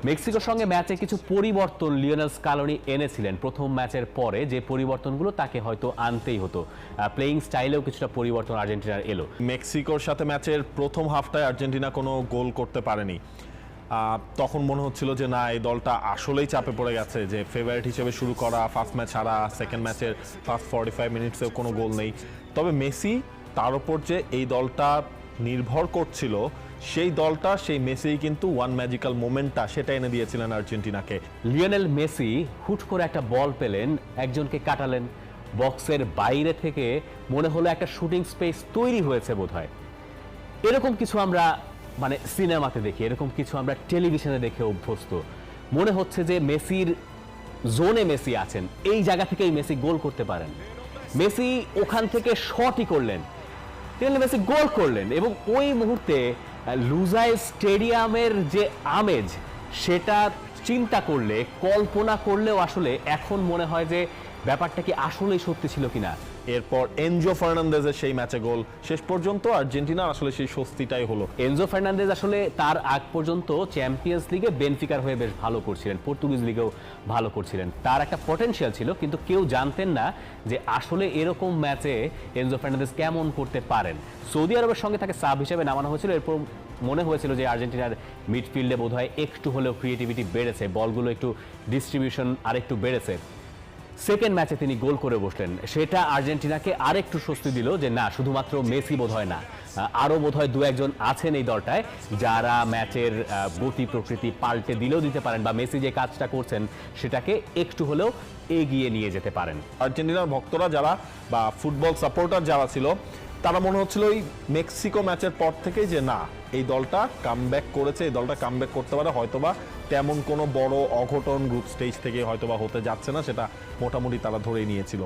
মেক্সিকোর সঙ্গে ম্যাচে কিছু পরিবর্তন লিওনেল স্কালোনি এনেছিলেন প্রথম ম্যাচের পরে, যে পরিবর্তনগুলো তাকে হয়তো আনতেই হতো। প্লেইং স্টাইলেও কিছুটা পরিবর্তন আর্জেন্টিনার এলো। মেক্সিকোর সাথে ম্যাচের প্রথম হাফটায় আর্জেন্টিনা কোনো গোল করতে পারেনি। তখন মনে হচ্ছিল যে না, এই দলটা আসলেই চাপে পড়ে গেছে, যে ফেভারিট হিসেবে শুরু করা ফার্স্ট ম্যাচ হারা, সেকেন্ড ম্যাচের ফার্স্ট 45 মিনিটসেও কোনো গোল নেই। তবে মেসি তার ওপর যে এই দলটা নির্ভর করছিল, সেই দলটা সেই মেসিই কিন্তু ওয়ান ম্যাজিক্যাল মোমেন্টটা সেটা এনে দিয়েছিলেন আর্জেন্টিনাকে। লিওনেল মেসি হুট করে একটা বল পেলেন, একজনকে কাটালেন, বক্সের বাইরে থেকে মনে হলো একটা শুটিং স্পেস তৈরি হয়েছে বোধহয়। এরকম কিছু আমরা মানে সিনেমাতে দেখি, এরকম কিছু আমরা টেলিভিশনে দেখে অভ্যস্ত। মনে হচ্ছে যে মেসির জোনে মেসি আছেন, এই জায়গা থেকেই মেসি গোল করতে পারেন। মেসি ওখান থেকে শটই করলেন, মেসি গোল করলেন, এবং ওই মুহূর্তে লুজাই স্টেডিয়ামের যে আমেজ, সেটা চিন্তা করলে, কল্পনা করলেও আসলে এখন মনে হয় যে ব্যাপারটা কি আসলেই সত্যি ছিল কিনা। এরপর এনজো ফার্নান্দেজের সেই ম্যাচে গোল, শেষ পর্যন্ত আর্জেন্টিনার আসলে সেই স্বস্তিটাই হলো। এনজো ফার্নান্দেজ আসলে তার আগ পর্যন্ত চ্যাম্পিয়ন্স লিগে বেনফিকার হয়ে বেশ ভালো করছিলেন, পর্তুগিজ লিগেও ভালো করছিলেন, তার একটা পটেনশিয়াল ছিল, কিন্তু কেউ জানতেন না যে আসলে এরকম ম্যাচে এনজো ফার্নান্দেজ কেমন করতে পারেন। সৌদি আরবের সঙ্গে তাকে সাব হিসেবে নামানো হয়েছিল, এরপর মনে হয়েছিল যে আর্জেন্টিনার মিডফিল্ডে বোধহয় একটু হলেও ক্রিয়েটিভিটি বেড়েছে, বলগুলো একটু ডিস্ট্রিবিউশন আরেকটু বেড়েছে। সেকেন্ড ম্যাচে তিনি গোল করে বসলেন, সেটা আর্জেন্টিনাকে আরেকটু স্বস্তি দিল যে না, শুধুমাত্র মেসি বোধহয় না, আরও বোধহয় দু একজন আছেন এই দলটায় যারা ম্যাচের গতি প্রকৃতি পাল্টে দিলেও দিতে পারেন, বা মেসি যে কাজটা করছেন সেটাকে একটু হলেও এগিয়ে নিয়ে যেতে পারেন। আর্জেন্টিনার ভক্তরা যারা বা ফুটবল সাপোর্টার যারা ছিল, তারা মনে হচ্ছিল ওই মেক্সিকো ম্যাচের পর থেকেই যে না, এই দলটা কামব্যাক করেছে, এই দলটা কামব্যাক করতে পারে, হয়তোবা তেমন কোনো বড় অঘটন গ্রুপ স্টেজ থেকে হয়তোবা হতে যাচ্ছে না, সেটা মোটামুটি তারা ধরেই নিয়েছিল।